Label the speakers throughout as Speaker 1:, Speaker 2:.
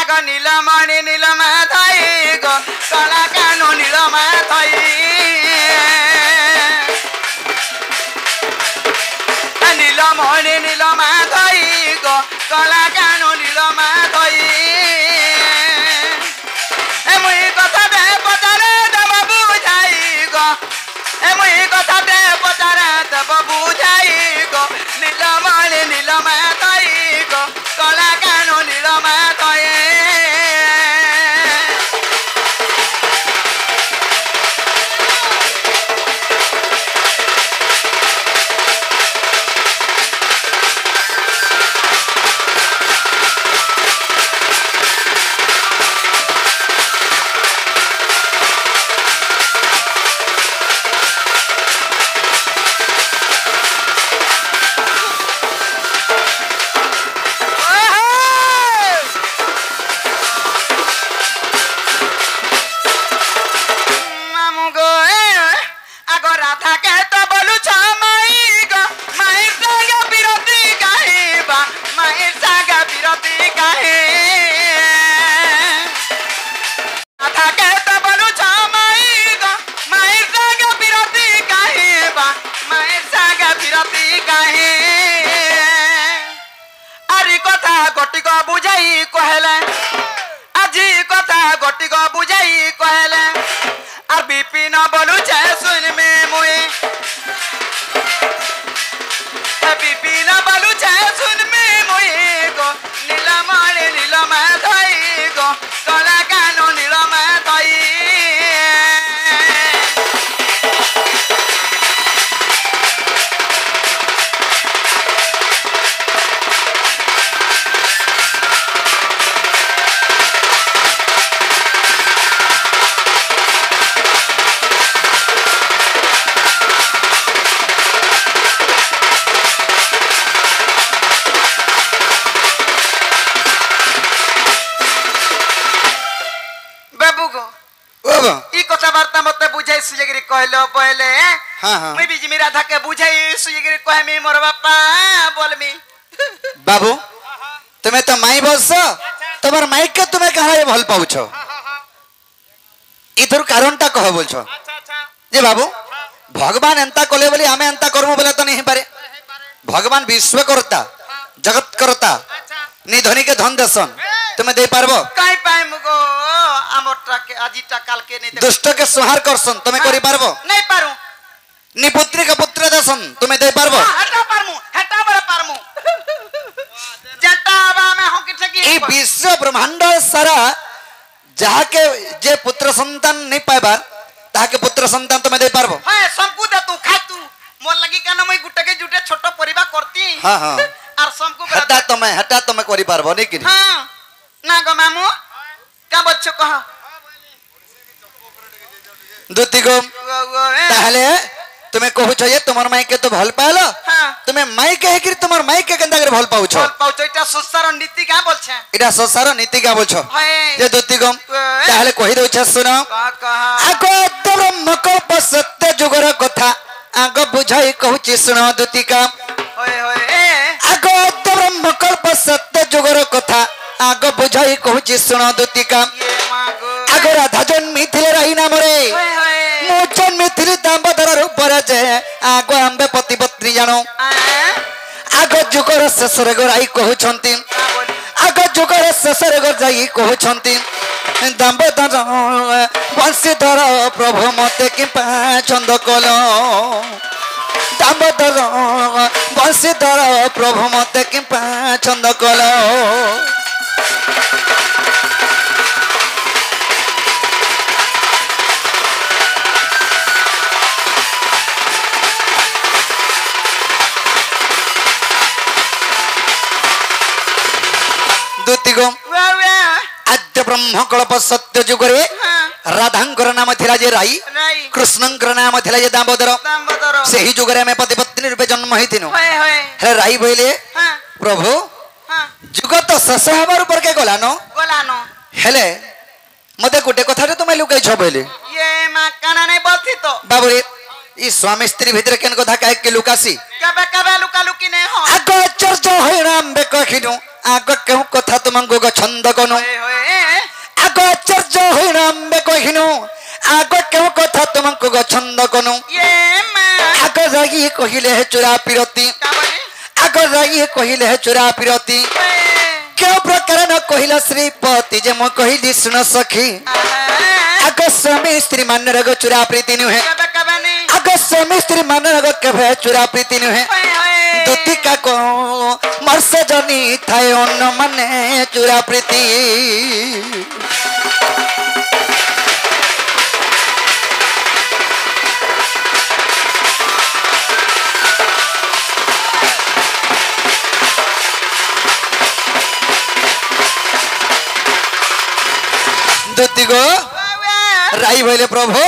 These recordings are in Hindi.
Speaker 1: गो नीलमणि नीलमाधई गो कला कानु नीलमाधई नीलमणि नीलमाधई गो कला कानु नीलमाधई मुई कथा दे पचारे देव बुझाई गो मुई कथा दे पचारे देव बुझाई गो नीलमणि नीलमाधई गो कला कानु नीलमाधई कहलो पहले मैं भी जिमी राधा के बुझाई सुयगिरी कहमी मोर बापा बोलमी
Speaker 2: बाबू तुम्हें तो माई बस तुम्हार माइक के तुम्हें कहा भल पाउछ इधर कारणटा कह बोल जे बाबू भगवान एंता कले बोली आमे एंता करमु बोले तो नहीं पारे भगवान विश्वकर्ता जगत करता निधनी के धन देसन तुम्हें दे पारबो
Speaker 1: काई पाइम गो आमरटा के आजीटा काल के नहीं दे
Speaker 2: दुष्ट के संहार करसन तुम्हें करि पारबो
Speaker 1: नहीं पारू
Speaker 2: नि पुत्री का पुत्र देसन तुम्हें दे पारबो
Speaker 1: हटा बड़ा पारमु जटा बा में हो कि ठकी
Speaker 2: ई विश्व ब्रह्मांड सारा जहा के जे पुत्र संतान नहीं पाइबा ताहा के पुत्र संतान तुम्हें दे पारबो
Speaker 1: हां संकु दे तू खा तू मोर लगी काना मई गुटे के जुटे छोट परिवार करती
Speaker 2: हां हां
Speaker 1: और संकु
Speaker 2: हटा तुम्हें करि पारबो नहीं कि
Speaker 1: हां ना गो मामू का बच्चो कह
Speaker 2: दुती गो ताहले तुम्हें कहू छ ये तुमर माई के तो भल पालो तुम्हें माई के है कि तुमर माई के केंदा कर भल पाउ छ
Speaker 1: भल पाउ छ इटा संसार नीति का बोल छ
Speaker 2: इटा संसार नीति का बोल छ ये दुती गो ताहले कहि दउ छ सुनो आगो ब्रह्म कल्प सत्य जुगर कथा आगो बुझाई कहू छी सुनो दुती का
Speaker 1: होय होय
Speaker 2: आगो ब्रह्म कल्प सत्य जुगर कथा आगो बुझाई कहू छी सुनो दुती का आगो राधा जन्मी थिले रही नाम रे मु जन्मी थिली दामोदर रूप जे आगो आंबे पति पत्नी जानो आगो जुगर शेषरे गोराई कहू छंती आगो जुगर शेषरे गोर जाई कहू छंती दामोदर बंशीधर प्रभु मते कि पसंद कलो दामोदर बंशीधर प्रभु मते कि पसंद कलो आद्य ब्रह्म कल्प सत्य जुगरे राधांकर नाम थिला जे राई कृष्णंकर नाम थिला जे दामोदर से ही जुगरे में पति पत्नी रूपे जन्म होइतिनु हे राई बोले प्रभु जुग तो शेष हबार ऊपर के गलानो हेले मते गुटे कथा तुम लुकाई छ बोले
Speaker 1: ये मा काना नहीं बोलती तो
Speaker 2: बाबू रे ई स्वामी स्त्री भीतर केन कथा काहे के लुकासी
Speaker 1: कबे कबे लुका लुकी ने हो
Speaker 2: आग आश्चर्य हईराम बे कहिनु आग केहू कथा तुमको गछंद कनु
Speaker 1: होए होए
Speaker 2: आग आश्चर्य हईराम बे कहिनु आग केहू कथा तुमको गछंद कनु
Speaker 1: ये मां
Speaker 2: आग रागी कहिले हे चुरा पिरती
Speaker 1: का बोली
Speaker 2: आग रागी कहिले हे चुरा पिरती क्यों प्रकार न कहिला श्रीपति जे मो कहिली सुन सखी आग स्वामी स्त्री मान रग चुरा प्रीति नुहे
Speaker 1: कबे कबे नहीं
Speaker 2: आग स्वामी स्त्री मान रग केभे चुरा प्रीति नुहे
Speaker 1: होए होए
Speaker 2: दुतिका को मर्ष जनी थाए अन्न माने चुरा प्रीति दुति गो राई भइले प्रभु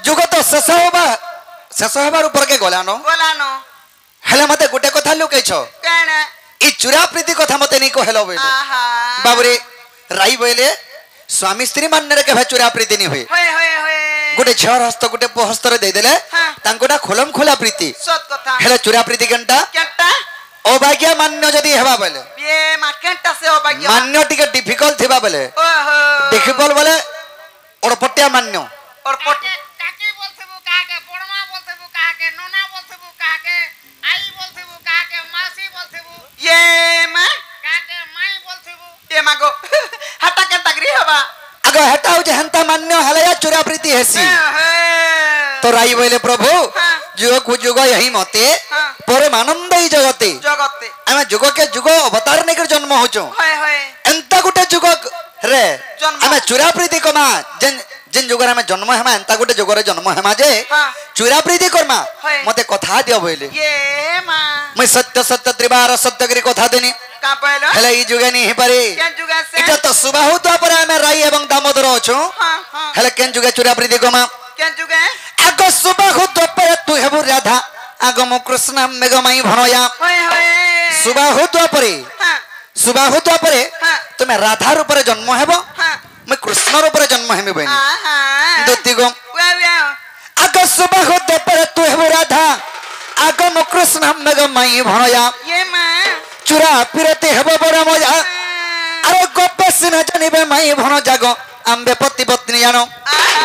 Speaker 2: जुग तो शेष होबार ऊपर के गलानो
Speaker 1: बोलानो
Speaker 2: हेले मते गुटे कथा लुकैछ
Speaker 1: केन
Speaker 2: ई चुरा प्रीति कथा मते नहीं कहलो बोले
Speaker 1: आहा
Speaker 2: बाबरे राई बोले स्वामी स्त्री मानने के चुरा प्रीति नहीं हुए
Speaker 1: होए होए होए
Speaker 2: गुटे झर हस्त गुटे हस्तर दे देले
Speaker 1: हाँ।
Speaker 2: तांकोटा खोलम खोला प्रीति
Speaker 1: सत कथा
Speaker 2: हेले चुरा प्रीति केनटा
Speaker 1: केनटा
Speaker 2: अभाग्य मान्य जदी हेबा बोले
Speaker 1: ये मा केनटा से हो बाकी
Speaker 2: मान्य टिके डिफिकल्ट थिबा बोले
Speaker 1: ओहो
Speaker 2: डिफिकल्ट बोले ओडपटिया मान्य
Speaker 1: और पोट
Speaker 3: काकी बोलथबु काके बड़मा बोलथबु काके नोना बोलथबु काके आई बोलथबु काके मासी बोलथबु
Speaker 1: ये मां
Speaker 3: काके माई बोलथबु
Speaker 1: ये मागो हटा केनटा गरी हवा
Speaker 2: अगो हटाउ जे हंता मान्य हलया चुरा प्रीति हेसी तो राई बोले प्रभु
Speaker 1: हाँ।
Speaker 2: जुग को जुग यही मते
Speaker 1: हाँ।
Speaker 2: परम आनंद ही जगते
Speaker 1: जगते
Speaker 2: आमे जुग के जुग अवतार नेकर जन्म होचो
Speaker 1: होए होए
Speaker 2: एंता गुटे जुग रे
Speaker 1: जन्म।
Speaker 2: आमे चुरा प्रीति कमा जेन जेन जुगर आमे जन्म हेमा एंता गुटे जुगर जन्म हेमा जे
Speaker 1: हाँ।
Speaker 2: चुरा प्रीति करमा
Speaker 1: होए।
Speaker 2: मते कथा दियो बोले
Speaker 1: ये मां
Speaker 2: मैं सत्य सत्य त्रिवार सत्य करी कथा देनी
Speaker 1: का पहलो
Speaker 2: हेले ई जुगे नी पारे
Speaker 1: केन जुगा से
Speaker 2: इटा तो सुबाहु तो पर आमे राई एवं दामोदर अछो
Speaker 1: हां हां
Speaker 2: हेले केन जुगे चुरा प्रीति कमा
Speaker 1: केन जुगा
Speaker 2: आग सुबाहु तो पर तू हेबु राधा आग मो कृष्ण मेघमाई भणया
Speaker 1: होए होए
Speaker 2: सुबाहु तो परे
Speaker 1: हां
Speaker 2: सुबाहु तो परे
Speaker 1: हाँ।
Speaker 2: तुमे राधा रूप रे जन्म हेबो
Speaker 1: हां
Speaker 2: मैं कृष्ण रूप रे जन्म हेमी बनी
Speaker 1: आहा
Speaker 2: दुति गो
Speaker 1: वे वे
Speaker 2: आग सुबाहु तो परे तू हेबु राधा आग मो कृष्ण मेघमाई भणया
Speaker 1: ये मां
Speaker 2: चुरा पिरते हेबो बड़ मजा अरे गोप सिना जानिबे माई भण जागो आंबे पति पत्नी जानो
Speaker 1: आहा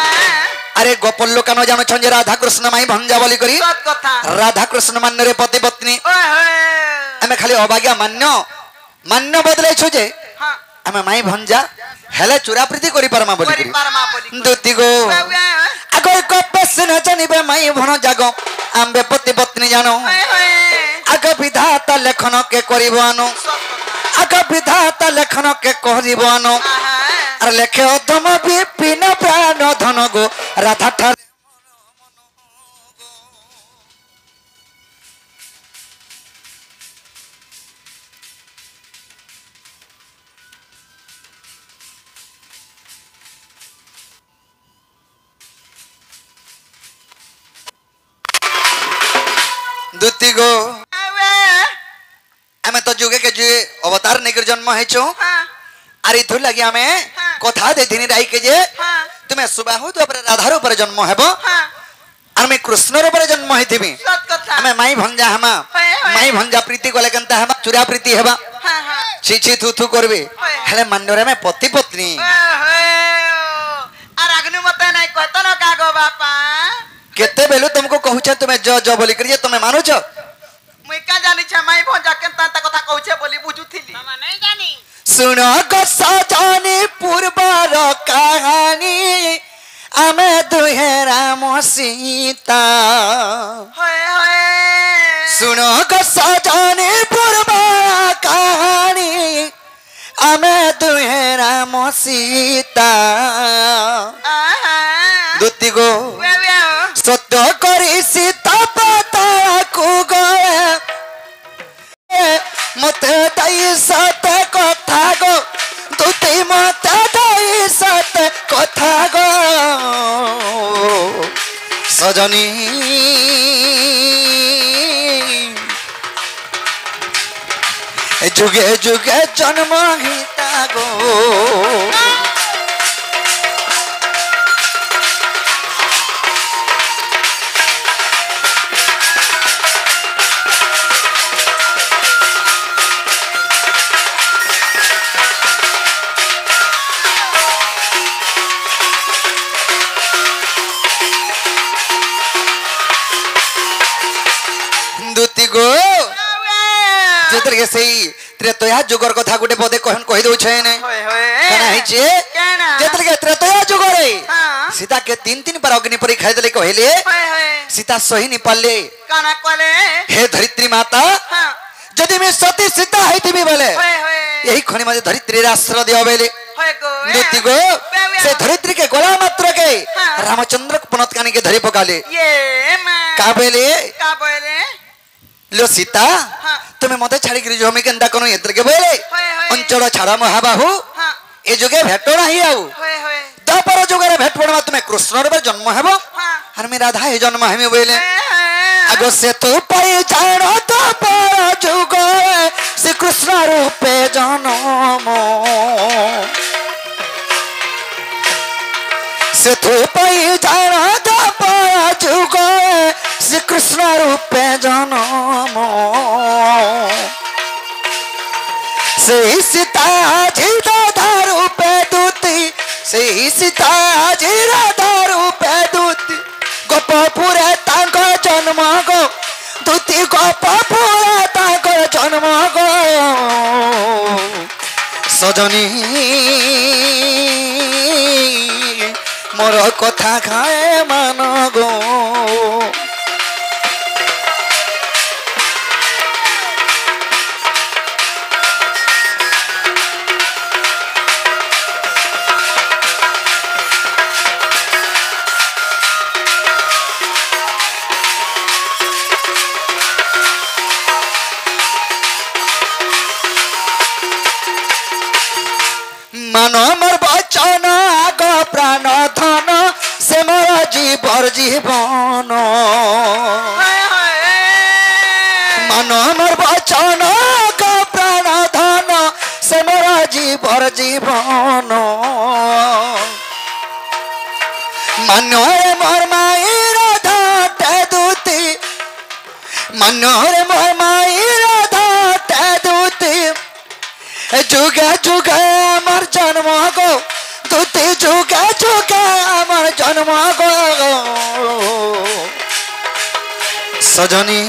Speaker 2: अरे गोपल लोक न जानो छंजे राधा कृष्ण माई भंजा बोली करी
Speaker 1: सत कथा
Speaker 2: राधा कृष्ण मान्य रे पति पत्नी
Speaker 1: ओए होए
Speaker 2: आमे खाली अभाग्या मान्य मान्य बदलै छु जे
Speaker 1: हां
Speaker 2: आमे माई भंजा हेले चुरा प्रीति करी परमा बोली
Speaker 1: परी
Speaker 2: करी
Speaker 1: परमा बोली
Speaker 2: दुति गो
Speaker 1: वे वे
Speaker 2: आगो गोप सिना जानिबे माई भण जागो आंबे पति पत्नी जानो
Speaker 1: होए होए
Speaker 2: आग विधाता लेखन के करिबो आनो
Speaker 1: सत कथा
Speaker 2: आग विधाता लेखन के करिबो आनो
Speaker 1: आहा
Speaker 2: अरे लेखे अधम विपिन प्राण धन गो राधा ठार दुति गो
Speaker 1: वे
Speaker 2: आमे तो जुगे के जुगे अवतार नेकर जन्म हेचो
Speaker 1: हां
Speaker 2: अरे इथु लगी आमे
Speaker 1: हाँ।
Speaker 2: कथा देथिनी राई के जे
Speaker 1: हां
Speaker 2: तुमे सुबाहु तो पर राधा रूप रे जन्म हेबो
Speaker 1: हां
Speaker 2: और मैं कृष्ण रूप रे जन्म हेथिबी
Speaker 1: सत कथा
Speaker 2: आमे माई भंजा हमा
Speaker 1: होए होए
Speaker 2: माई भंजा प्रीति कोले केनता हमा चुरा प्रीति हेबा
Speaker 1: हां हां
Speaker 2: छी छी थू थू करबे
Speaker 1: होए।
Speaker 2: हेले मान्यरे में पति पत्नी
Speaker 1: और अग्नि मत नहीं कहता न का गो बापा
Speaker 2: केते बेलु तुमको कहूछ तुमे ज ज बोली करिए तुमे मानुछ
Speaker 1: मुई का जानी छ माई भोजा केनता ता कथा कहूछे बोली बुझुथिली
Speaker 3: मामा नहीं जानी
Speaker 2: सुनो गो सजानी पूर्वर कहानी आमे दुहे राम सीता
Speaker 1: होए होए
Speaker 2: सुनो गो सजानी पूर्वर कहानी आमे दुहे राम सीता
Speaker 1: आहा
Speaker 2: दुति गो
Speaker 1: वे वे
Speaker 2: सत्य करी सीता पता को गए मते दाई सत कथा गो दुति मते दाई सत कथा गो सजनी जुगे जुगे जन्म हिता गो जेतल के सेई त्रेतया जुगर कथा गुटे पदे कहन कहि दउ छै ने
Speaker 1: होय होय
Speaker 2: कना है जे
Speaker 1: केना
Speaker 2: जेतल के त्रेतया जुगरे
Speaker 1: हां
Speaker 2: सीता के 3 बार अग्नि परी खाइ देले कहले
Speaker 1: होय होय
Speaker 2: सीता सही नि पाले
Speaker 1: काना कोले
Speaker 2: हे धरित्री माता
Speaker 1: हां
Speaker 2: जदि मैं सती सीता हैतिबी बोले
Speaker 1: होय होय
Speaker 2: यही खनि माजे धरित्री रे आश्रय दियो बेले
Speaker 1: होय गो
Speaker 2: दूती गो से धरित्री के गोला मात्र के
Speaker 1: हाँ।
Speaker 2: रामचंद्र पनत कानी के धरि पकाले
Speaker 1: ये मैं
Speaker 2: का बेले
Speaker 1: का बोले
Speaker 2: लो सीता
Speaker 1: हाँ।
Speaker 2: तुम्हें मते छाड़ी गिरी जमी केंदा कोनो यंत्र के बोले
Speaker 1: होय होय
Speaker 2: अंचल छाड़ा महाबाहु
Speaker 1: हां
Speaker 2: ए जुगे भेटो नाही आउ
Speaker 1: होय होय
Speaker 2: दपर जुगे भेट पड़वा तुम्हें कृष्ण रे जन्म हेबो
Speaker 1: हां
Speaker 2: और मैं राधा हे जन्म हेमे बोले
Speaker 1: होय
Speaker 2: आगो से तू पाई जानो तो पर जुगे श्री कृष्ण रूपे जन्म से तू पाई जानो तो पर जुगे श्री कृष्ण रूपे जन्म से सीता जी राधा रूपे दूती से सीता जी राधा रूपे दूती गोपपुरे तांकर जन्म गो दूती गोपपुरे तांकर जन्म गो सजनी मोर कथा खाए मान गो मान मोर बचन आग प्राण धन से मोर जीवर जीवन
Speaker 1: होय होय
Speaker 2: मान मोर बचन आग प्राण धन से मोर जीवर जीवन मान मोर माई राधा ते दूती मान मोर माई राधा ते दूती जुगे जुगे अमर जन्म गो दूती जुगे जुगे अमर जन्म गो सजनी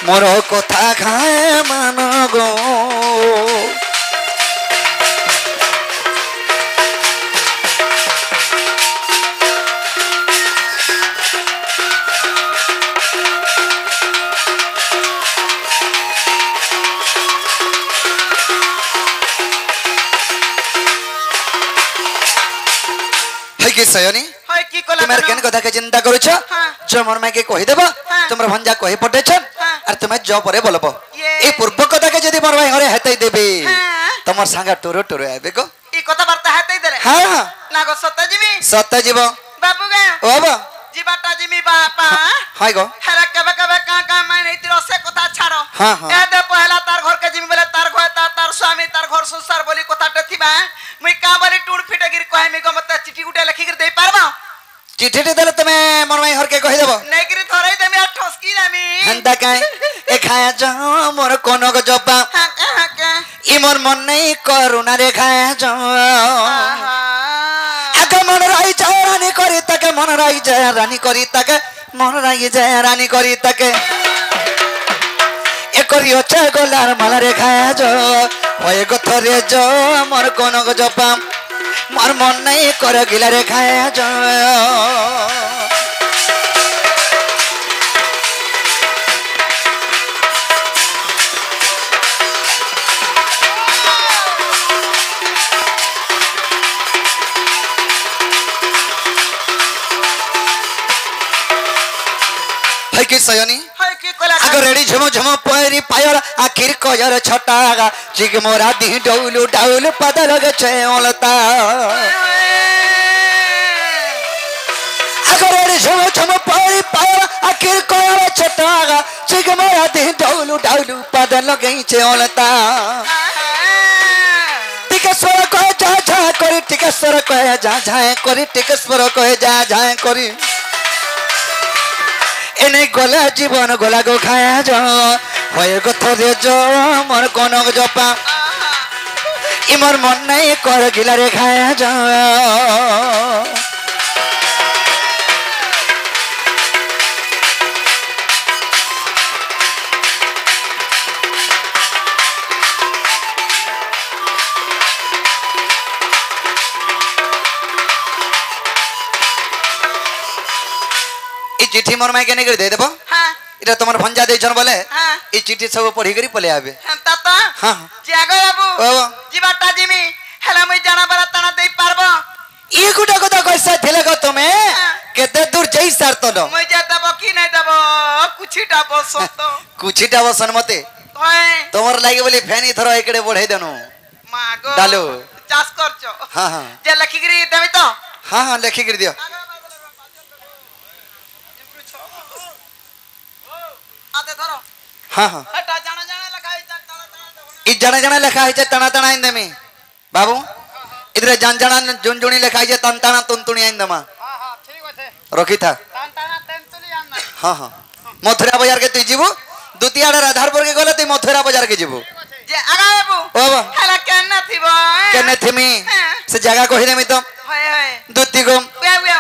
Speaker 2: मोर कथा खाए मान गो सयनी
Speaker 1: होय की कोला
Speaker 2: तुम्हारे केन कथा के चिंता करू छ जो मन में के कहि देबो तुमर भंजा कहि पटे छ और तुमे जो परे बोलबो ए पूर्व कथा के जदी मोर भाई घरे हेतै देबे तमर संगा टोरो टोरो आबे को
Speaker 1: ई कथा वार्ता हेतै देले
Speaker 2: हां हां
Speaker 1: ना गो
Speaker 2: सत्य जीव
Speaker 1: बाबू गे
Speaker 2: ओ बा
Speaker 1: जीवाटा जिमी बापा
Speaker 2: हाय गो
Speaker 1: हेरा कबे कबे का मैं नहीं तिरो से कथा छाड़ो
Speaker 2: हां हां
Speaker 1: ए दे पहला तार घर के जिमी बोले तार घर तार स्वामी तार घर संसार बोली कथा टथिबा मुई का बोली टूट फिटे गिर कहे मी गो मत चिठी गुटे लिखि कर दे पारबा
Speaker 2: चिठी देले तमे मन में हर के कहि देबो
Speaker 1: नहीं गिर थोरै दे मैं ठसकी रामी
Speaker 2: हंदा काई ए खाया जा मोर कोनो को जपा
Speaker 1: हां
Speaker 2: ई मोर मन नहीं करुणा रे खाया जा आगे मन राई जाय रानी करी तके मन राई जाय रानी करी तके मन राई जाय रानी करी तके ए करियो छ गोलार माला रे खाया जो ओए गो थरे जो मोर कोनो को जपा मोर मन नहीं कर गिला रे खाया जो की सयनी अगर रेडी झमो झमो पैरी पायर आखिर कयर छटागा चिग मोरा दी डौलू डाउल पद लगे छे ओलता अगर रेडी झमो झमो पैरी पायर आखिर कयर छटागा चिग मोरा दी डौलू डाउल पद लगे छे ओलता टिकेश्वर कहे जा जा करी टिकेश्वर कहे जा जा करी टिकेश्वर कहे जा जा करी एने गोला जीवन गोला गो खाया जो होए गो थरे जो मोर कोनो गो जपा इमर मन नहीं कर गिला रे खाया जो चिठी मोर माई के नहीं कर दे देबो
Speaker 1: हां
Speaker 2: इटा तुमर भंजा देछन बोले
Speaker 1: हां
Speaker 2: ई चिठी सब पढ़ी करी पले आबे
Speaker 1: हेंता तो
Speaker 2: हां
Speaker 1: जागो बाबू
Speaker 2: बाबू
Speaker 1: जीवाटा जिमी हेला मुई जाना बरा तना देई पारबो
Speaker 2: ई गुटा कथा कैसा थिले गो तुमे केते दूर जई सार तो नो
Speaker 1: मुई जे देबो की नहीं देबो कुछीटा बसो तो
Speaker 2: कुछीटा वसन मते
Speaker 1: होय
Speaker 2: तोमर लागे बोली फैन इथर एकड़े बढ़ाई देनु
Speaker 1: मागो
Speaker 2: डालो
Speaker 1: चास करचो
Speaker 2: हां हां
Speaker 1: जे लखीगिरी देबी तो
Speaker 2: हां हां लिखि कर दियो
Speaker 1: आते धरो
Speaker 2: हां हां
Speaker 1: हटा जाना जाना लखाई तना
Speaker 2: ई जने जने लिखा है तना तना इंदे में बाबू इधर जान जाना जुनजुनी लिखा है तन तना तुनतुनी इंदमा
Speaker 3: हां हां ठीक होथे
Speaker 2: रखी था
Speaker 3: तांताना तेंतुली आना
Speaker 2: हां हां मथुरा बाजार के तू जीवो द्वितीय आधारपुर के गले तू मथुरा बाजार के जीवो
Speaker 1: जे आगा बाबू
Speaker 2: बाबा
Speaker 1: हेला केन थिबो
Speaker 2: केने थेमी से जगह कहि देमी तो
Speaker 1: होय होय
Speaker 2: द्वितीय गो
Speaker 1: वे वे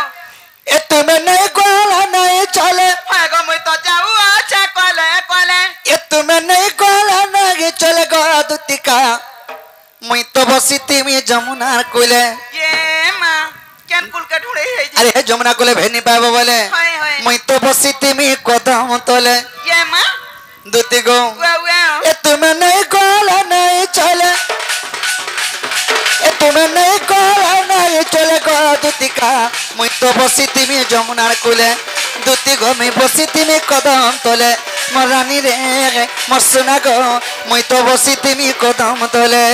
Speaker 2: ए तुम्हें नहीं गोला नहीं चले
Speaker 1: होय गो मुई तो जाऊ अच्छा कोले कोले
Speaker 2: ए तुम्हें नहीं गोला नहीं चले गो द्वितीका मुई तो बसीती में जमुना कोले
Speaker 1: ये मां केन कुल के ढूंढे है जी
Speaker 2: अरे जमुना कोले भेनी पाबो बोले
Speaker 1: होय होय
Speaker 2: मुई तो बसीती में कदम तोले
Speaker 1: ये मां
Speaker 2: द्वितीय गो
Speaker 1: वे वे
Speaker 2: ए तुम्हें नहीं गोला नहीं चले ए तुम्हें नहीं गोला नहीं चले गो द्वितीका मुई तो बसीती में जमुना कोले द्वितीय गो में बसीती में कदम तोले मरानी रे मसना गो मुई तो बसीती में कदम तोले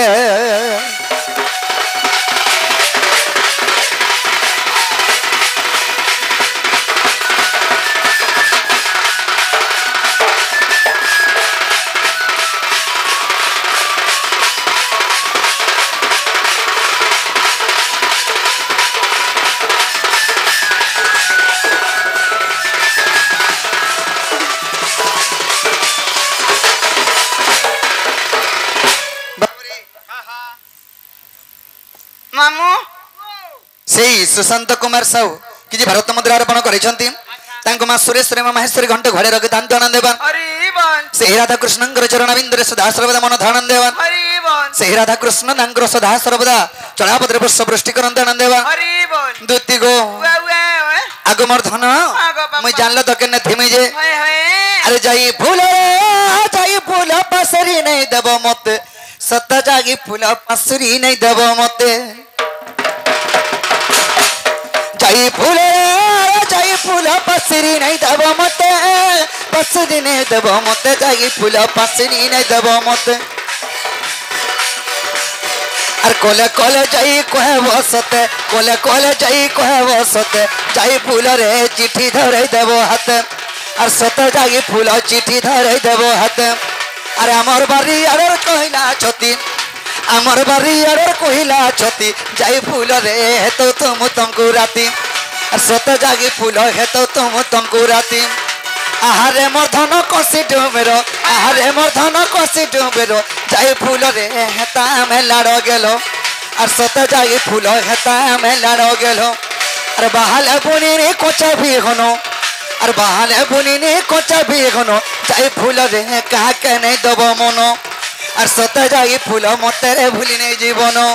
Speaker 1: मामू
Speaker 2: सेई सुशांत कुमार साहू कि भारत मुद्रा अर्पण करिसंती तांको मा सुरेश रे महेश्वरी घंटे घड़े रखि दान आनंद देवन
Speaker 1: हरि बोल
Speaker 2: से राधा कृष्णंकर चरण बिंदुरे सदा सर्वदा मन धारण देवन
Speaker 1: हरि बोल
Speaker 2: से राधा कृष्ण नांगर सदा सर्वदा चढ़ापत्र पुष्प वृष्टि करंत आनंद देवन
Speaker 1: हरि बोल
Speaker 2: द्वितीय गो
Speaker 1: वे वे
Speaker 2: आगमर धन मुई जानलो तो केने थेमी जे
Speaker 1: होय होय
Speaker 2: अरे जाई फूल पसरी नहीं देबो मते सत जागी फूल पसरी नहीं देबो मते जाई फूल पसरी नहीं देबो मते पसरी नहीं देबो मते जाई फूल पसरी नहीं देबो मते अरे कोले कोले जाई कहे बसते कोले कोले जाई कहे बसते जाई फूल रे चिट्ठी धरे देबो हाथ और सत जागी फूल चिट्ठी धरे देबो हाथ अरे आमर बारी अरे कहिला छती आमर बारी अरे कहिला छती जाई फूल रे हेतो तुमको राती और सत जागी फूल हेतो तुमको राती आहारे मोर धन कसी डुमेरो आहारे मोर धन कसी डुमेरो जाई फूल रे हेता में लाड़ो गेलो और सत जागी फूल हेता में लाड़ो गेलो अरे बहाले बुनी रे कोचा भी हनो और बहाले बुनी ने कोचा भी हनो जाई फूल रे कहा के नहीं दबो मनो और सत जाई फूल मते रे भूली नहीं जीवनो